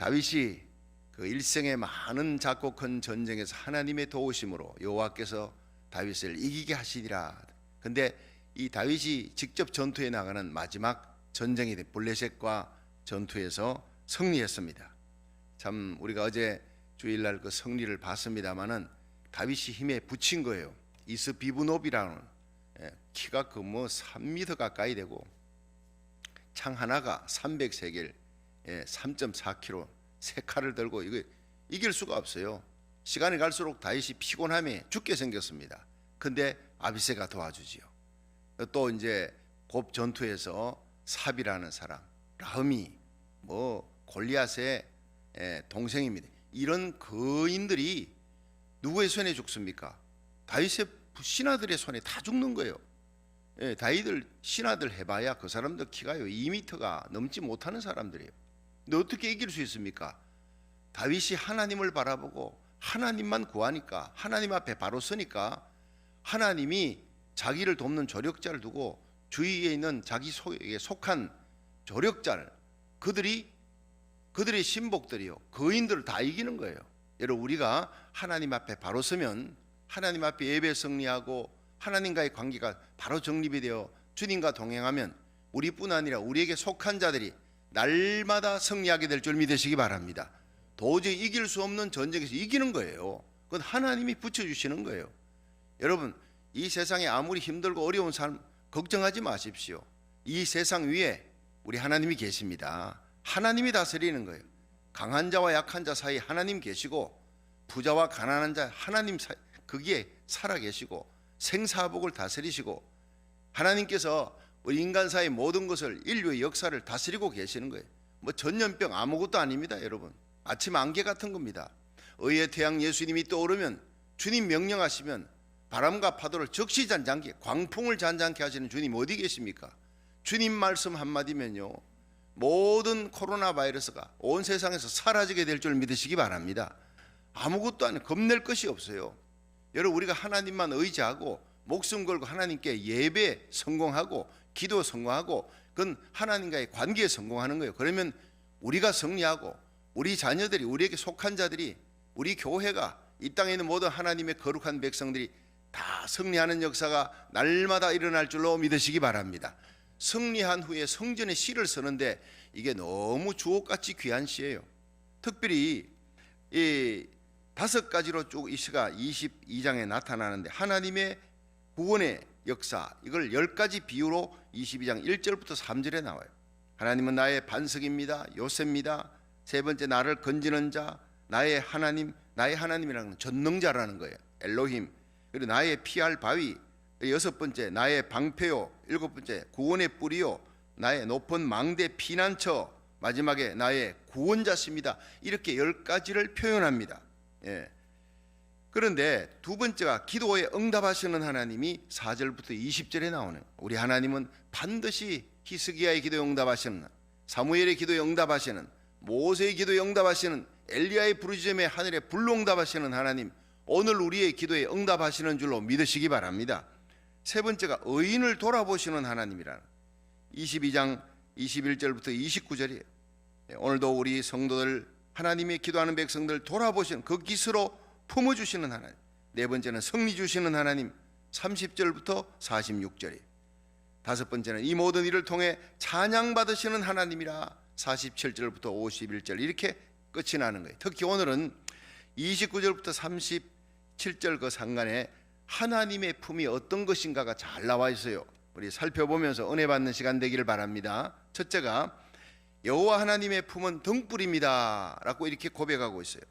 다윗이 그 일생의 많은 작고 큰 전쟁에서 하나님의 도우심으로 여호와께서 다윗을 이기게 하시리라. 근데 이 다윗이 직접 전투에 나가는 마지막 전쟁이 된 블레셋과 전투에서 승리했습니다. 참 우리가 어제 주일날 그 승리를 봤습니다마는 다윗이 힘에 부친 거예요. 이스비브노비라는 키가 그 뭐 3m 가까이 되고 창 하나가 300세겔 3.4kg 세 칼을 들고 이거 이길 수가 없어요. 시간이 갈수록 다윗이 피곤함에 죽게 생겼습니다. 근데 아비새가 도와주지요. 또 이제 곱 전투에서 삽이라는 사람, 라흠이 뭐 골리앗의 동생입니다. 이런 거인들이 누구의 손에 죽습니까? 다윗의 신하들의 손에 다 죽는 거예요. 다윗을 신하들 해봐야 그 사람들 키가요 2m가 넘지 못하는 사람들이에요. 근데 어떻게 이길 수 있습니까? 다윗이 하나님을 바라보고 하나님만 구하니까, 하나님 앞에 바로 서니까 하나님이 자기를 돕는 조력자를 두고 주위에 있는 자기 속에 속한 조력자를 그들의 신복들이요 거인들을 다 이기는 거예요. 여러분 우리가 하나님 앞에 바로 서면 하나님 앞에 예배 승리하고 하나님과의 관계가 바로 정립이 되어 주님과 동행하면 우리뿐 아니라 우리에게 속한 자들이 날마다 승리하게 될 줄 믿으시기 바랍니다. 도저히 이길 수 없는 전쟁에서 이기는 거예요. 그건 하나님이 붙여주시는 거예요. 여러분 이 세상에 아무리 힘들고 어려운 삶 걱정하지 마십시오. 이 세상 위에 우리 하나님이 계십니다. 하나님이 다스리는 거예요. 강한 자와 약한 자 사이에 하나님 계시고 부자와 가난한 자 하나님 사이 거기에 살아 계시고 생사복을 다스리시고 하나님께서 우리 인간 사이 모든 것을 인류의 역사를 다스리고 계시는 거예요. 뭐 전염병 아무것도 아닙니다. 여러분 아침 안개 같은 겁니다. 의의 태양 예수님이 떠오르면 주님 명령하시면 바람과 파도를 적시잔잔케 광풍을 잔잔케 하시는 주님 어디 계십니까? 주님 말씀 한마디면요 모든 코로나 바이러스가 온 세상에서 사라지게 될 줄 믿으시기 바랍니다. 아무것도 아니에요. 겁낼 것이 없어요. 여러분 우리가 하나님만 의지하고 목숨 걸고 하나님께 예배 성공하고 기도 성공하고 그건 하나님과의 관계에 성공하는 거예요. 그러면 우리가 승리하고 우리 자녀들이 우리에게 속한 자들이 우리 교회가 이 땅에 있는 모든 하나님의 거룩한 백성들이 다 승리하는 역사가 날마다 일어날 줄로 믿으시기 바랍니다. 승리한 후에 성전에 시를 쓰는데 이게 너무 주옥같이 귀한 시예요. 특별히 이 5가지로 쭉 이 시가 22장에 나타나는데 하나님의 구원의 역사 이걸 10가지 비유로 22장 1절부터 3절에 나와요. 하나님은 나의 반석입니다. 요새입니다. 세 번째 나를 건지는 자 나의 하나님, 나의 하나님이라는 전능자라는 거예요. 엘로힘. 그리고 나의 피할 바위. 여섯 번째 나의 방패요. 일곱 번째 구원의 뿌리요. 나의 높은 망대 피난처. 마지막에 나의 구원자십니다. 이렇게 10가지를 표현합니다. 그런데 두 번째가 기도에 응답하시는 하나님이 4절부터 20절에 나오네요. 우리 하나님은 반드시 히스기야의 기도에 응답하시는, 사무엘의 기도에 응답하시는, 모세의 기도에 응답하시는, 엘리야의 부르짖음에 하늘에 불로 응답하시는 하나님, 오늘 우리의 기도에 응답하시는 줄로 믿으시기 바랍니다. 세 번째가 의인을 돌아보시는 하나님이라는 22장 21절부터 29절이에요. 오늘도 우리 성도들 하나님의 기도하는 백성들 돌아보시는 그 기스로 품어주시는 하나님. 네 번째는 승리 주시는 하나님 30절부터 46절이에요. 다섯 번째는 이 모든 일을 통해 찬양받으시는 하나님이라 47절부터 51절 이렇게 끝이 나는 거예요. 특히 오늘은 29절부터 37절 그 상간에 하나님의 품이 어떤 것인가가 잘 나와 있어요. 우리 살펴보면서 은혜 받는 시간 되기를 바랍니다. 첫째가 여호와 하나님의 품은 등불입니다 라고 이렇게 고백하고 있어요.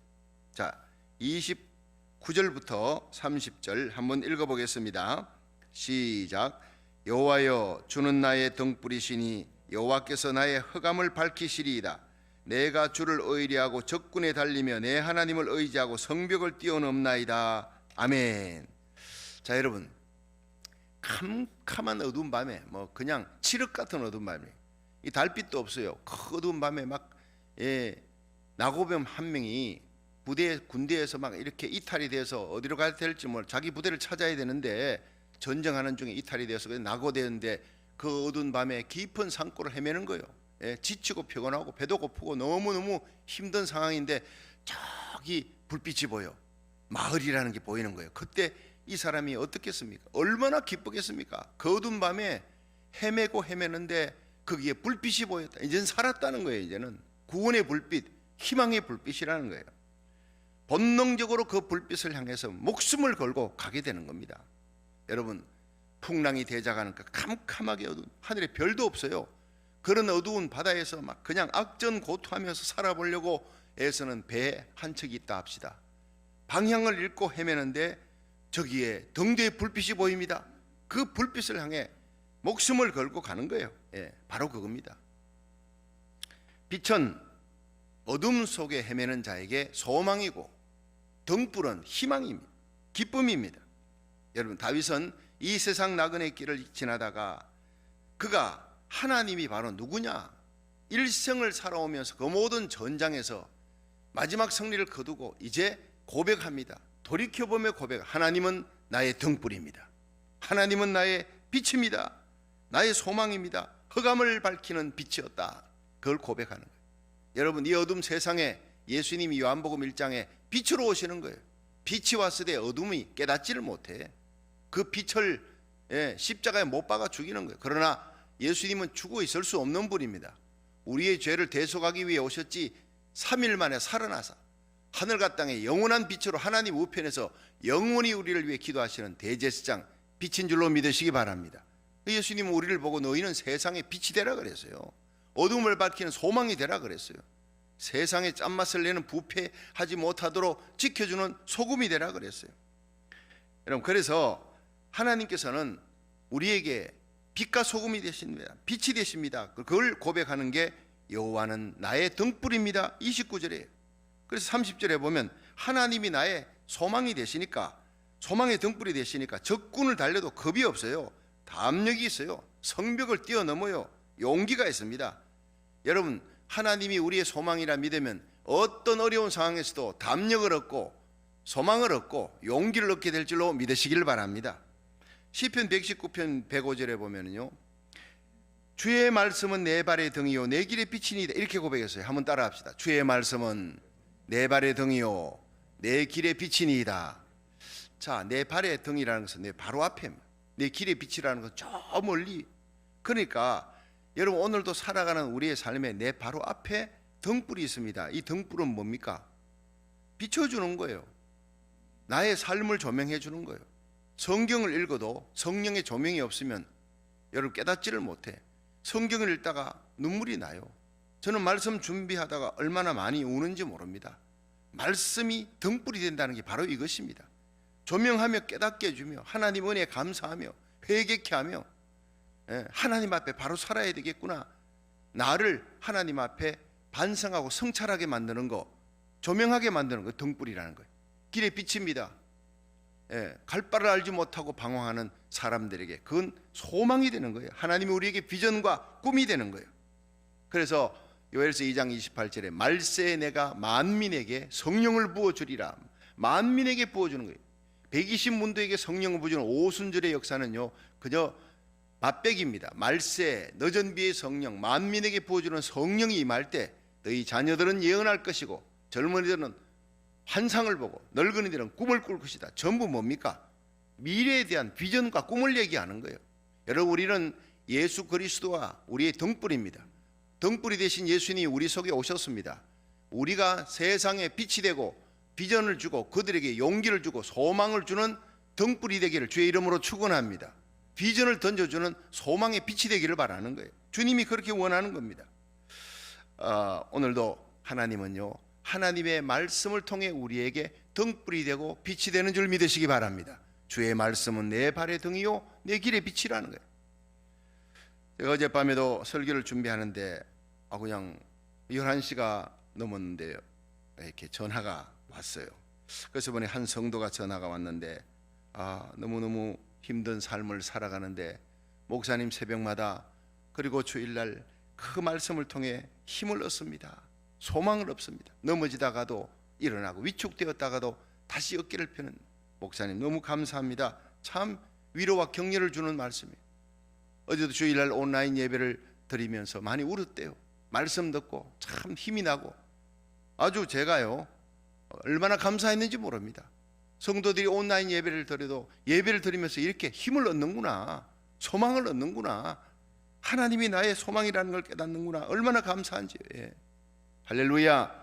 자 29절부터 30절 한번 읽어보겠습니다. 시작. 여호와여 주는 나의 등불이시니 여호와께서 나의 흑암을 밝히시리이다. 내가 주를 의리하고 적군에 달리며 내 하나님을 의지하고 성벽을 뛰어넘나이다. 아멘. 자 여러분 캄캄한 어두운 밤에 뭐 그냥 칠흑 같은 어두운 밤에 이 달빛도 없어요. 그 어두운 밤에 막 나고병 한 명이 군대에서 막 이렇게 이탈이 돼서 어디로 가야 될지 몰라 자기 부대를 찾아야 되는데 전쟁하는 중에 이탈이 되어서 낙오되는데 그 어두운 밤에 깊은 산골을 헤매는 거예요. 지치고 피곤하고 배도 고프고 너무너무 힘든 상황인데 저기 불빛이 보여, 마을이라는 게 보이는 거예요. 그때 이 사람이 어떻겠습니까? 얼마나 기쁘겠습니까? 그 어두운 밤에 헤매고 헤매는데 거기에 불빛이 보였다. 이제는 살았다는 거예요. 이제는 구원의 불빛, 희망의 불빛이라는 거예요. 본능적으로 그 불빛을 향해서 목숨을 걸고 가게 되는 겁니다. 여러분, 풍랑이 대작하는 그 캄캄하게 어두운, 하늘에 별도 없어요. 그런 어두운 바다에서 막 그냥 악전고투하면서 살아보려고 애쓰는 배 한 척이 있다 합시다. 방향을 잃고 헤매는데 저기에 등대의 불빛이 보입니다. 그 불빛을 향해 목숨을 걸고 가는 거예요. 바로 그겁니다. 빛은 어둠 속에 헤매는 자에게 소망이고 등불은 희망입니다. 기쁨입니다. 여러분, 다윗은 이 세상 나그네 길을 지나다가 그가 하나님이 바로 누구냐, 일생을 살아오면서 그 모든 전장에서 마지막 승리를 거두고 이제 고백합니다. 돌이켜보며 고백, 하나님은 나의 등불입니다. 하나님은 나의 빛입니다. 나의 소망입니다. 흑암을 밝히는 빛이었다. 그걸 고백하는 거예요. 여러분, 이 어둠 세상에 예수님이 요한복음 1장에 빛으로 오시는 거예요. 빛이 왔을 때 어둠이 깨닫지를 못해. 그 빛을 십자가에 못 박아 죽이는 거예요. 그러나 예수님은 죽어 있을 수 없는 분입니다. 우리의 죄를 대속하기 위해 오셨지 3일 만에 살아나서 하늘과 땅의 영원한 빛으로 하나님 우편에서 영원히 우리를 위해 기도하시는 대제사장 빛인 줄로 믿으시기 바랍니다. 예수님은 우리를 보고 너희는 세상의 빛이 되라 그랬어요. 어둠을 밝히는 소망이 되라 그랬어요. 세상의 짠맛을 내는 부패하지 못하도록 지켜주는 소금이 되라 그랬어요. 여러분, 그래서 하나님께서는 우리에게 빛과 소금이 되십니다. 빛이 되십니다. 그걸 고백하는 게 여호와는 나의 등불입니다. 29절에. 그래서 30절에 보면 하나님이 나의 소망이 되시니까, 소망의 등불이 되시니까 적군을 달려도 겁이 없어요. 담력이 있어요. 성벽을 뛰어넘어요. 용기가 있습니다. 여러분, 하나님이 우리의 소망이라 믿으면 어떤 어려운 상황에서도 담력을 얻고 소망을 얻고 용기를 얻게 될 줄로 믿으시길 바랍니다. 시편 119편 105절에 보면요, 주의 말씀은 내 발의 등이요 내 길의 빛이니이다. 이렇게 고백했어요. 한번 따라합시다. 주의 말씀은 내 발의 등이요 내 길의 빛이니이다. 자, 내 발의 등이라는 것은 내 바로 앞에입니다. 내 길의 빛이라는 건 저 멀리. 그러니까 여러분, 오늘도 살아가는 우리의 삶에 내 바로 앞에 등불이 있습니다. 이 등불은 뭡니까? 비춰주는 거예요. 나의 삶을 조명해 주는 거예요. 성경을 읽어도 성령의 조명이 없으면 여러분 깨닫지를 못해. 성경을 읽다가 눈물이 나요. 저는 말씀 준비하다가 얼마나 많이 우는지 모릅니다. 말씀이 등불이 된다는 게 바로 이것입니다. 조명하며 깨닫게 해주며 하나님 은혜에 감사하며 회개케 하며 하나님 앞에 바로 살아야 되겠구나, 나를 하나님 앞에 반성하고 성찰하게 만드는 거, 조명하게 만드는 거, 등불이라는 거예요. 길의 빛입니다. 갈 바를 알지 못하고 방황하는 사람들에게 그건 소망이 되는 거예요. 하나님이 우리에게 비전과 꿈이 되는 거예요. 그래서 요엘서 2장 28절에 말세에 내가 만민에게 성령을 부어주리라. 만민에게 부어주는 거예요. 120문도에게 성령을 부어주는 오순절의 역사는요, 그저 맛배기입니다. 말세 늦은 비의 성령, 만민에게 부어주는 성령이 임할 때 너희 자녀들은 예언할 것이고 젊은이들은 환상을 보고 늙은이들은 꿈을 꿀 것이다. 전부 뭡니까? 미래에 대한 비전과 꿈을 얘기하는 거예요. 여러분, 우리는 예수 그리스도와 우리의 등불입니다. 등불이 되신 예수님이 우리 속에 오셨습니다. 우리가 세상에 빛이 되고 비전을 주고 그들에게 용기를 주고 소망을 주는 등불이 되기를 주의 이름으로 축원합니다. 비전을 던져주는 소망의 빛이 되기를 바라는 거예요. 주님이 그렇게 원하는 겁니다. 오늘도 하나님은요, 하나님의 말씀을 통해 우리에게 등불이 되고 빛이 되는 줄 믿으시기 바랍니다. 주의 말씀은 내 발의 등이요 내 길의 빛이라는 거예요. 제가 어젯밤에도 설교를 준비하는데 그냥 11시가 넘었는데 이렇게 전화가 왔어요. 그래서 이번에 한 성도가 전화가 왔는데 너무너무 힘든 삶을 살아가는데 목사님 새벽마다 그리고 주일날 그 말씀을 통해 힘을 얻습니다. 소망을 얻습니다. 넘어지다가도 일어나고 위축되었다가도 다시 어깨를 펴는 목사님 너무 감사합니다. 참 위로와 격려를 주는 말씀이에요. 어제도 주일날 온라인 예배를 드리면서 많이 울었대요. 말씀 듣고 참 힘이 나고 아주 제가요 얼마나 감사했는지 모릅니다. 성도들이 온라인 예배를 드려도 예배를 드리면서 이렇게 힘을 얻는구나, 소망을 얻는구나, 하나님이 나의 소망이라는 걸 깨닫는구나, 얼마나 감사한지. 예. 할렐루야.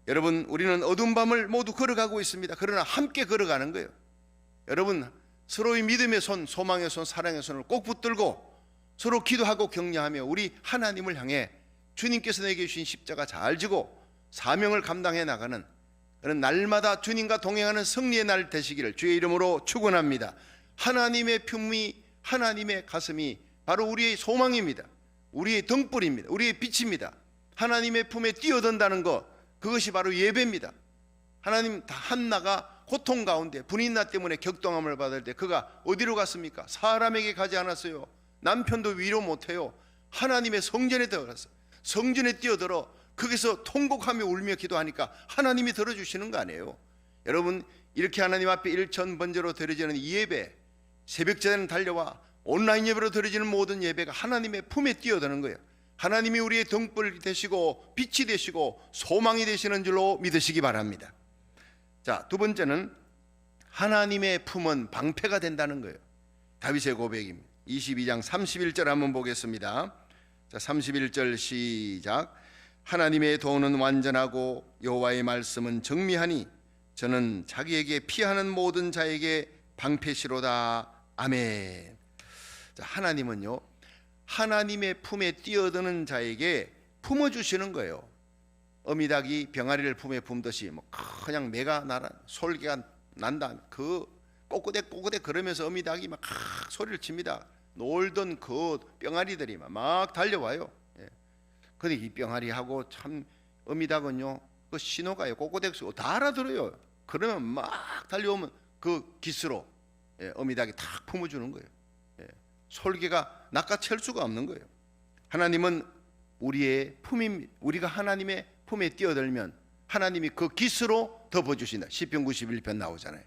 여러분, 우리는 어두운 밤을 모두 걸어가고 있습니다. 그러나 함께 걸어가는 거예요. 여러분, 서로의 믿음의 손, 소망의 손, 사랑의 손을 꼭 붙들고 서로 기도하고 격려하며 우리 하나님을 향해 주님께서 내게 주신 십자가 잘 지고 사명을 감당해 나가는 그런 날마다 주님과 동행하는 승리의 날 되시기를 주의 이름으로 축원합니다. 하나님의 품이, 하나님의 가슴이 바로 우리의 소망입니다. 우리의 등불입니다. 우리의 빛입니다. 하나님의 품에 뛰어든다는 것, 그것이 바로 예배입니다. 하나님 한나가 고통 가운데 분인나 때문에 격동함을 받을 때 그가 어디로 갔습니까? 사람에게 가지 않았어요. 남편도 위로 못해요. 하나님의 성전에 들어갔어. 성전에 뛰어들어 거기서 통곡하며 울며 기도하니까 하나님이 들어주시는 거 아니에요. 여러분, 이렇게 하나님 앞에 일천번제로 드려지는 이 예배, 새벽제는 달려와 온라인 예배로 드려지는 모든 예배가 하나님의 품에 뛰어드는 거예요. 하나님이 우리의 등불이 되시고 빛이 되시고 소망이 되시는 줄로 믿으시기 바랍니다. 자, 두 번째는 하나님의 품은 방패가 된다는 거예요. 다윗의 고백입니다. 22장 31절 한번 보겠습니다. 자, 31절 시작. 하나님의 도는 완전하고 여호와의 말씀은 정미하니 저는 자기에게 피하는 모든 자에게 방패시로다. 아멘. 자, 하나님은요, 하나님의 품에 뛰어드는 자에게 품어주시는 거예요. 어미닭이 병아리를 품에 품듯이 뭐 그냥 매가 나라 솔개가 난다 그 꼬꾸대 그러면서 어미닭이 막 소리를 칩니다. 놀던 그 병아리들이 막 달려와요. 예. 근데 이 병아리하고 참 어미닭은요 그 신호가요 꼬꾸대 쓰고 다 알아들어요. 그러면 막 달려오면 그 기스로 어미닭이 탁 품어주는 거예요. 예. 솔개가 낚아챌 수가 없는 거예요. 하나님은 우리의 품입니다. 우리가 하나님의 품에 뛰어들면 하나님이 그 기스로 덮어주신다. 시편 91편 나오잖아요.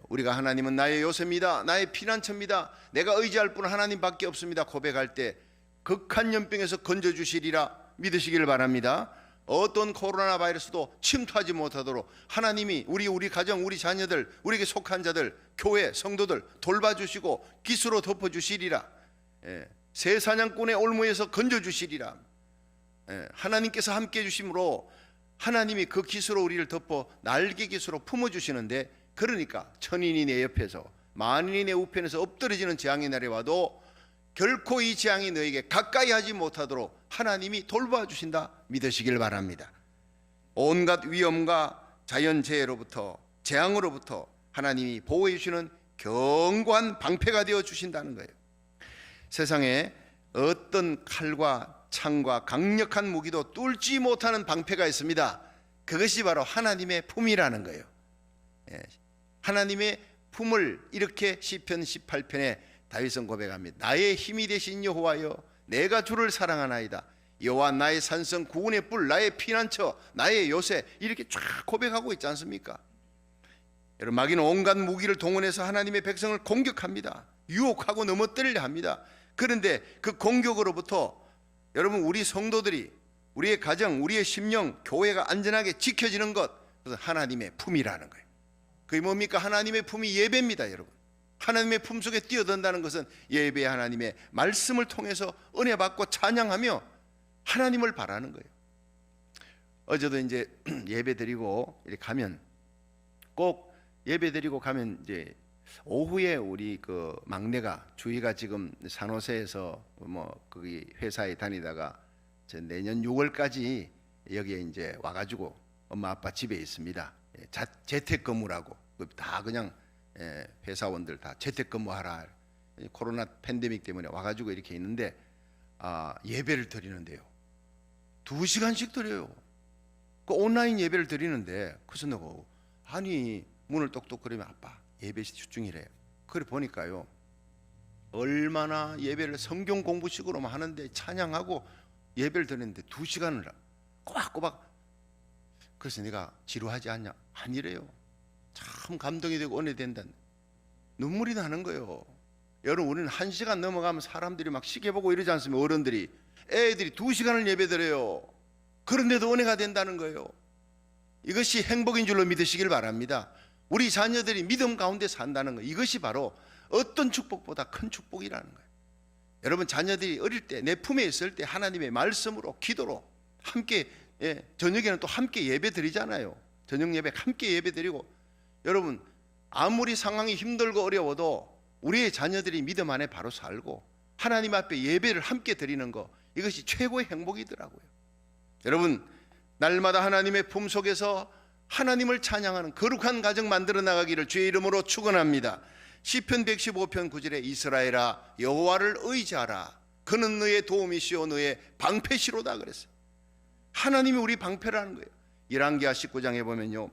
우리가 하나님은 나의 요새입니다. 나의 피난처입니다. 내가 의지할 분은 하나님밖에 없습니다. 고백할 때 극한 연병에서 건져주시리라 믿으시기를 바랍니다. 어떤 코로나 바이러스도 침투하지 못하도록 하나님이 우리 가정, 우리 자녀들, 우리에게 속한 자들, 교회, 성도들 돌봐주시고 기수로 덮어주시리라. 새 사냥꾼의 올무에서 건져주시리라. 하나님께서 함께 해주심으로 하나님이 그 기수로 우리를 덮어 날개 기수로 품어주시는데, 그러니까 천인이 내 옆에서 만인이 내 우편에서 엎드러지는 재앙의 날에 와도 결코 이 재앙이 너에게 가까이 하지 못하도록 하나님이 돌봐주신다 믿으시길 바랍니다. 온갖 위험과 자연재해로부터 재앙으로부터 하나님이 보호해 주시는 견고한 방패가 되어 주신다는 거예요. 세상에 어떤 칼과 창과 강력한 무기도 뚫지 못하는 방패가 있습니다. 그것이 바로 하나님의 품이라는 거예요. 하나님의 품을 이렇게 시편 18편에 다윗은 고백합니다. 나의 힘이 되신 여호와여, 내가 주를 사랑하나이다. 여호와 나의 산성, 구원의 뿔, 나의 피난처, 나의 요새, 이렇게 쫙 고백하고 있지 않습니까? 여러분, 마귀는 온갖 무기를 동원해서 하나님의 백성을 공격합니다. 유혹하고 넘어뜨리려 합니다. 그런데 그 공격으로부터 여러분, 우리 성도들이, 우리의 가정, 우리의 심령, 교회가 안전하게 지켜지는 것, 그것은 하나님의 품이라는 거예요. 그게 뭡니까? 하나님의 품이 예배입니다. 여러분, 하나님의 품 속에 뛰어든다는 것은 예배의 하나님의 말씀을 통해서 은혜 받고 찬양하며 하나님을 바라는 거예요. 어제도 이제 예배 드리고 이렇게 가면, 꼭 예배 드리고 가면 이제 오후에 우리 그 막내가, 주희가 지금 산호세에서 뭐 거기 회사에 다니다가 내년 6월까지 여기에 이제 와가지고 엄마 아빠 집에 있습니다. 재택근무라고 다 그냥 회사원들 다 재택근무하라. 코로나 팬데믹 때문에 와가지고 이렇게 있는데 예배를 드리는데요. 2시간씩 드려요. 그 온라인 예배를 드리는데 그래서 내가 아니 문을 똑똑거리면 아빠 예배 중이래요. 그래 보니까요, 얼마나 예배를 성경 공부식으로만 하는데 찬양하고 예배를 드리는데 2시간을 꼬박꼬박. 그래서 내가 지루하지 않냐? 아니래요. 참 감동이 되고 은혜 된다. 눈물이 나는 거예요. 여러분, 우리는 1시간 넘어가면 사람들이 막 시계 보고 이러지 않습니까? 어른들이. 애들이 2시간을 예배드려요. 그런데도 은혜가 된다는 거예요. 이것이 행복인 줄로 믿으시길 바랍니다. 우리 자녀들이 믿음 가운데 산다는 거, 이것이 바로 어떤 축복보다 큰 축복이라는 거예요. 여러분, 자녀들이 어릴 때 내 품에 있을 때 하나님의 말씀으로, 기도로 함께, 저녁에는 또 함께 예배 드리잖아요. 저녁 예배 함께 예배 드리고, 여러분, 아무리 상황이 힘들고 어려워도 우리의 자녀들이 믿음 안에 바로 살고 하나님 앞에 예배를 함께 드리는 거, 이것이 최고의 행복이더라고요. 여러분, 날마다 하나님의 품 속에서 하나님을 찬양하는 거룩한 가정 만들어 나가기를 주의 이름으로 축원합니다. 시편 115편 9절에 이스라엘아 여호와를 의지하라. 그는 너의 도움이시오 너의 방패시로다 그랬어요. 하나님이 우리 방패라는 거예요. 열왕기하 19장에 보면요,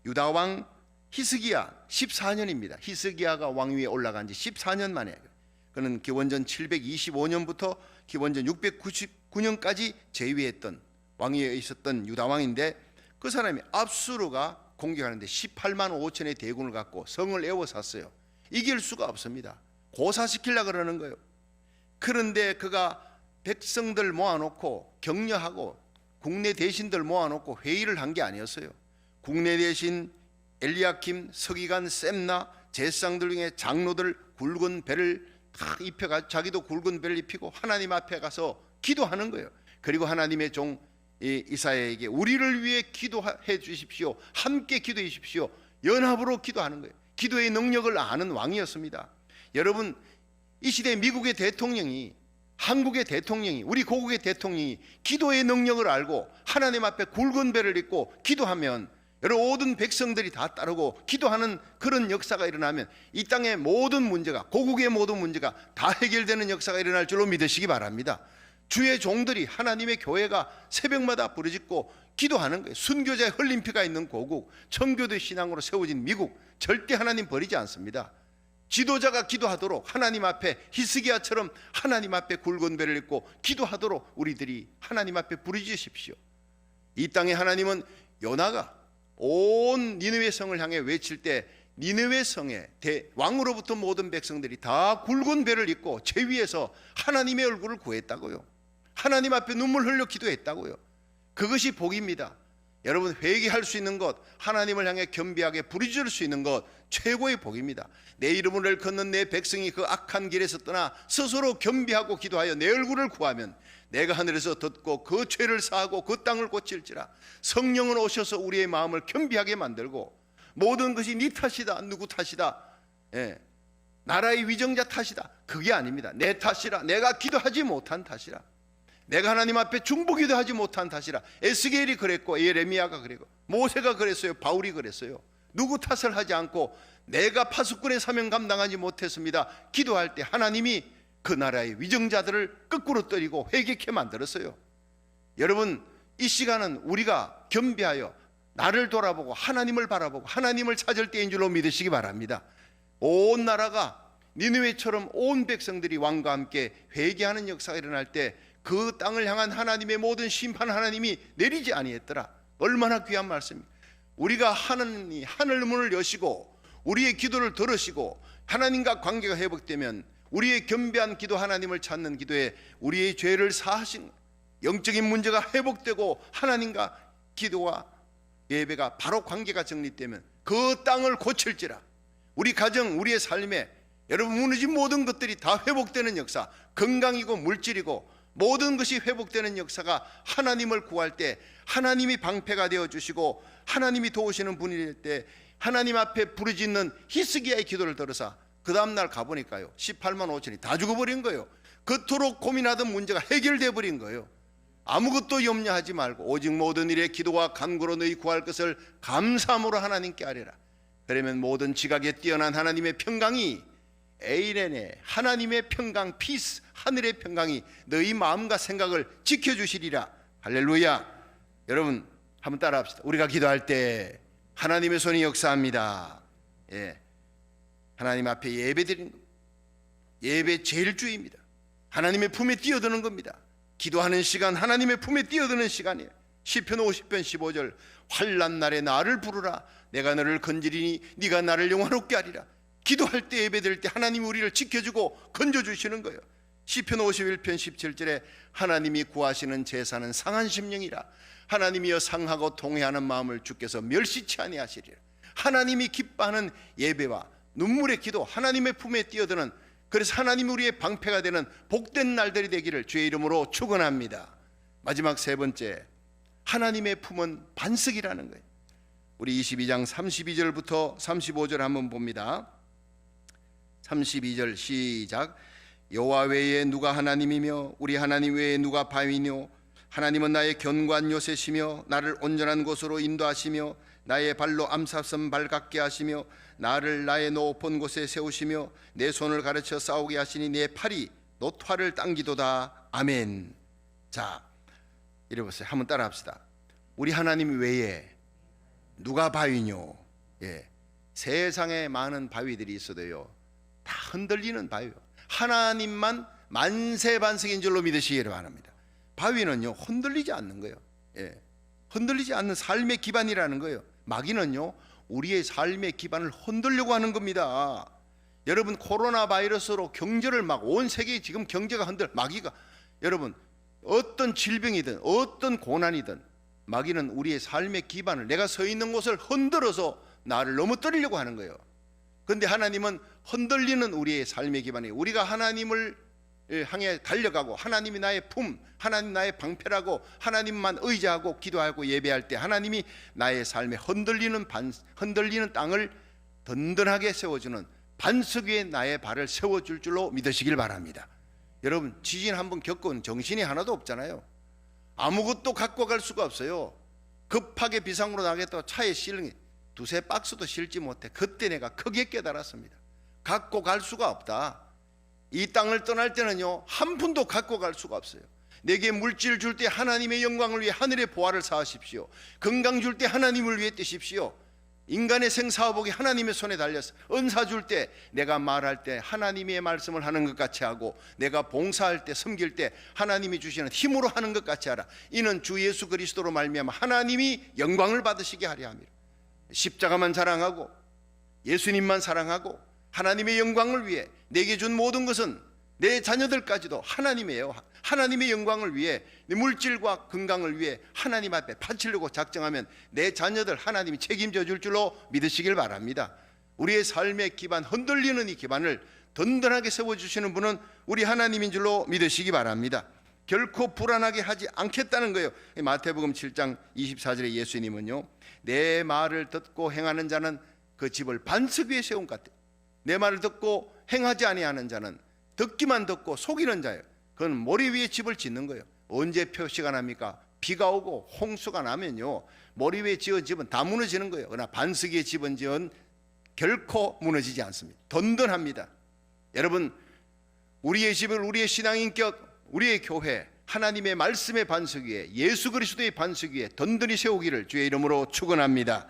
유다 왕 히스기야 14년입니다. 히스기야가 왕위에 올라간 지 14년 만에, 그는 기원전 725년부터 기원전 699년까지 재위했던 왕위에 있었던 유다 왕인데, 그 사람이 압수르가 공격하는데 18만 5천의 대군을 갖고 성을 에워쌌어요. 이길 수가 없습니다. 고사시키려고 그러는 거예요. 그런데 그가 백성들 모아놓고 격려하고 국내 대신들 모아놓고 회의를 한 게 아니었어요. 국내 대신 엘리야킴, 서기관, 셈나, 제사장들 중에 장로들 굵은 배를 다 입혀가지고 자기도 굵은 배를 입히고 하나님 앞에 가서 기도하는 거예요. 그리고 하나님의 종 이사야에게 우리를 위해 기도해 주십시오, 함께 기도해 주십시오, 연합으로 기도하는 거예요. 기도의 능력을 아는 왕이었습니다. 여러분, 이 시대 미국의 대통령이, 한국의 대통령이, 우리 고국의 대통령이 기도의 능력을 알고 하나님 앞에 굵은 배를 입고 기도하면, 여러분, 모든 백성들이 다 따르고 기도하는 그런 역사가 일어나면 이 땅의 모든 문제가, 고국의 모든 문제가 다 해결되는 역사가 일어날 줄로 믿으시기 바랍니다. 주의 종들이, 하나님의 교회가 새벽마다 부르짖고 기도하는 거예요. 순교자의 흘린 피가 있는 고국, 청교도 신앙으로 세워진 미국, 절대 하나님 버리지 않습니다. 지도자가 기도하도록 하나님 앞에 히스기야처럼 하나님 앞에 굵은 배를 입고 기도하도록 우리들이 하나님 앞에 부르짖으십시오. 이 땅에 하나님은 요나가 온 니느웨 성을 향해 외칠 때 니느웨 성의 왕으로부터 모든 백성들이 다 굵은 배를 입고 제 위에서 하나님의 얼굴을 구했다고요. 하나님 앞에 눈물 흘려 기도했다고요. 그것이 복입니다. 여러분, 회개할 수 있는 것, 하나님을 향해 겸비하게 부르짖을 수 있는 것, 최고의 복입니다. 내 이름을 걷는 내 백성이 그 악한 길에서 떠나 스스로 겸비하고 기도하여 내 얼굴을 구하면 내가 하늘에서 듣고 그 죄를 사하고 그 땅을 고칠지라. 성령은 오셔서 우리의 마음을 겸비하게 만들고, 모든 것이 네 탓이다, 누구 탓이다, 나라의 위정자 탓이다, 그게 아닙니다. 내 탓이라, 내가 기도하지 못한 탓이라, 내가 하나님 앞에 중보기도 하지 못한 탓이라. 에스겔이 그랬고 예레미야가 그랬고 모세가 그랬어요. 바울이 그랬어요. 누구 탓을 하지 않고 내가 파수꾼의 사명 감당하지 못했습니다. 기도할 때 하나님이 그 나라의 위정자들을 거꾸로 때리고 회개케 만들었어요. 여러분, 이 시간은 우리가 겸비하여 나를 돌아보고 하나님을 바라보고 하나님을 찾을 때인 줄로 믿으시기 바랍니다. 온 나라가 니느웨처럼 온 백성들이 왕과 함께 회개하는 역사가 일어날 때 그 땅을 향한 하나님의 모든 심판 하나님이 내리지 아니했더라. 얼마나 귀한 말씀입니다. 우리가 하나님이 하늘 문을 여시고 우리의 기도를 들으시고 하나님과 관계가 회복되면 우리의 겸비한 기도, 하나님을 찾는 기도에 우리의 죄를 사하신 영적인 문제가 회복되고 하나님과 기도와 예배가 바로 관계가 정립되면 그 땅을 고칠지라. 우리 가정, 우리의 삶에 여러분 무너진 모든 것들이 다 회복되는 역사, 건강이고 물질이고 모든 것이 회복되는 역사가 하나님을 구할 때 하나님이 방패가 되어주시고 하나님이 도우시는 분일 때 하나님 앞에 부르짖는 히스기야의 기도를 들어서 그 다음날 가보니까요 18만 5천이 다 죽어버린 거예요. 그토록 고민하던 문제가 해결되어 버린 거예요. 아무것도 염려하지 말고 오직 모든 일에 기도와 간구로 너희 구할 것을 감사함으로 하나님께 아뢰라. 그러면 모든 지각에 뛰어난 하나님의 평강이 에이렌의 하나님의 평강, 피스, 하늘의 평강이 너희 마음과 생각을 지켜주시리라. 할렐루야. 여러분 한번 따라합시다. 우리가 기도할 때 하나님의 손이 역사합니다. 하나님 앞에 예배드리는 겁니다. 예배 제일 주입니다. 하나님의 품에 뛰어드는 겁니다. 기도하는 시간 하나님의 품에 뛰어드는 시간이에요. 시편 50편 15절 환난 날에 나를 부르라. 내가 너를 건지리니 네가 나를 영화롭게 하리라. 기도할 때, 예배드릴 때 하나님이 우리를 지켜주고 건져주시는 거예요. 시편 51편 17절에 하나님이 구하시는 제사는 상한 심령이라. 하나님이여 상하고 통회하는 마음을 주께서 멸시치 아니하시리라. 하나님이 기뻐하는 예배와 눈물의 기도, 하나님의 품에 뛰어드는, 그래서 하나님이 우리의 방패가 되는 복된 날들이 되기를 주의 이름으로 축원합니다. 마지막 세 번째, 하나님의 품은 반석이라는 거예요. 우리 22장 32절부터 35절 한번 봅니다. 32절 시작. 여호와 외에 누가 하나님이며 우리 하나님 외에 누가 바위뇨. 하나님은 나의 견고한 요새시며 나를 온전한 곳으로 인도하시며 나의 발로 암사슴 발같게 하시며 나를 나의 높은 곳에 세우시며 내 손을 가르쳐 싸우게 하시니 내 팔이 노토화를 당기도다. 아멘. 자, 이래 보세요. 한번 따라 합시다. 우리 하나님 외에 누가 바위뇨. 예, 세상에 많은 바위들이 있어도요, 다 흔들리는 바위요. 하나님만 만세반석인 줄로 믿으시기를 바랍니다. 바위는요 흔들리지 않는 거예요. 예, 흔들리지 않는 삶의 기반이라는 거예요. 마귀는요 우리의 삶의 기반을 흔들려고 하는 겁니다. 여러분, 코로나 바이러스로 경제를 막 온 세계에 지금 경제가 마귀가, 여러분, 어떤 질병이든 어떤 고난이든 마귀는 우리의 삶의 기반을, 내가 서 있는 곳을 흔들어서 나를 넘어뜨리려고 하는 거예요. 그런데 하나님은 흔들리는 우리의 삶의 기반이, 우리가 하나님을 향해 달려가고 하나님이 나의 품, 하나님 나의 방패라고 하나님만 의지하고 기도하고 예배할 때 하나님이 나의 삶에 흔들리는 땅을 든든하게 세워주는 반석 위에 나의 발을 세워줄 줄로 믿으시길 바랍니다. 여러분, 지진 한번 겪은 정신이 하나도 없잖아요. 아무것도 갖고 갈 수가 없어요. 급하게 비상으로 나가겠다고 차에 실는 두세 박스도 실지 못해. 그때 내가 크게 깨달았습니다. 갖고 갈 수가 없다. 이 땅을 떠날 때는요 한 푼도 갖고 갈 수가 없어요. 내게 물질 줄 때 하나님의 영광을 위해 하늘의 보화를 쌓으십시오. 건강 줄 때 하나님을 위해 뜨십시오. 인간의 생사화복이 하나님의 손에 달렸어. 은사 줄 때, 내가 말할 때 하나님의 말씀을 하는 것 같이 하고, 내가 봉사할 때, 섬길 때 하나님이 주시는 힘으로 하는 것 같이 하라. 이는 주 예수 그리스도로 말미암아 하나님이 영광을 받으시게 하려 함이라. 십자가만 자랑하고 예수님만 사랑하고 하나님의 영광을 위해 내게 준 모든 것은 내 자녀들까지도 하나님이에요. 하나님의 영광을 위해, 내 물질과 건강을 위해 하나님 앞에 바치려고 작정하면 내 자녀들 하나님이 책임져 줄 줄로 믿으시길 바랍니다. 우리의 삶의 기반, 흔들리는 이 기반을 든든하게 세워주시는 분은 우리 하나님인 줄로 믿으시기 바랍니다. 결코 불안하게 하지 않겠다는 거예요. 마태복음 7장 24절에 예수님은요, 내 말을 듣고 행하는 자는 그 집을 반석 위에 세운 것 같아요. 내 말을 듣고 행하지 아니하는 자는, 듣기만 듣고 속이는 자예요. 그건 모래 위에 집을 짓는 거예요. 언제 표시가 납니까? 비가 오고 홍수가 나면요 모래 위에 지은 집은 다 무너지는 거예요. 그러나 반석 위에 집은 결코 무너지지 않습니다. 든든합니다. 여러분, 우리의 집을, 우리의 신앙인격, 우리의 교회, 하나님의 말씀의 반석 위에, 예수 그리스도의 반석 위에 든든히 세우기를 주의 이름으로 축원합니다.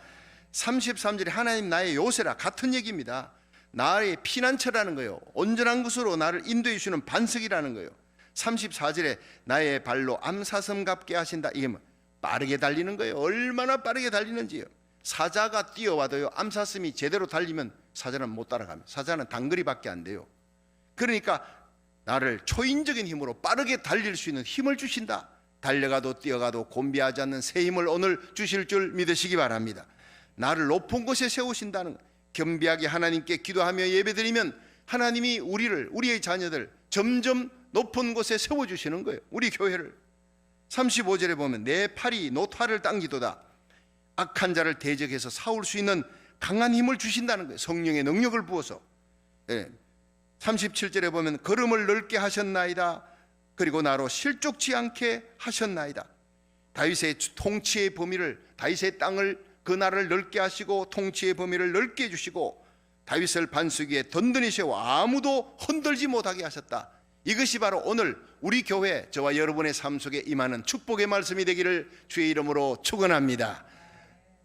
33절에 하나님 나의 요새라, 같은 얘기입니다. 나의 피난처라는 거예요. 온전한 곳으로 나를 인도해 주시는 반석이라는 거예요. 34절에 나의 발로 암사슴 같게 하신다. 이게 뭐 빠르게 달리는 거예요. 얼마나 빠르게 달리는지요. 사자가 뛰어와도요 암사슴이 제대로 달리면 사자는 못 따라갑니다. 사자는 단거리밖에 안 돼요. 그러니까 나를 초인적인 힘으로 빠르게 달릴 수 있는 힘을 주신다. 달려가도 뛰어가도 곤비하지 않는 새 힘을 오늘 주실 줄 믿으시기 바랍니다. 나를 높은 곳에 세우신다는 거예요. 겸비하게 하나님께 기도하며 예배드리면 하나님이 우리의 자녀들 점점 높은 곳에 세워주시는 거예요. 우리 교회를. 35절에 보면 내 팔이 노토화를 당기도다. 악한 자를 대적해서 싸울 수 있는 강한 힘을 주신다는 거예요. 성령의 능력을 부어서. 37절에 보면 걸음을 넓게 하셨나이다. 그리고 나로 실족치 않게 하셨나이다. 다윗의 통치의 범위를, 다윗의 땅을, 그 나라를 넓게 하시고 통치의 범위를 넓게 해주시고 다윗을 반석 위에 든든히 세워 아무도 흔들지 못하게 하셨다. 이것이 바로 오늘 우리 교회, 저와 여러분의 삶 속에 임하는 축복의 말씀이 되기를 주의 이름으로 축원합니다.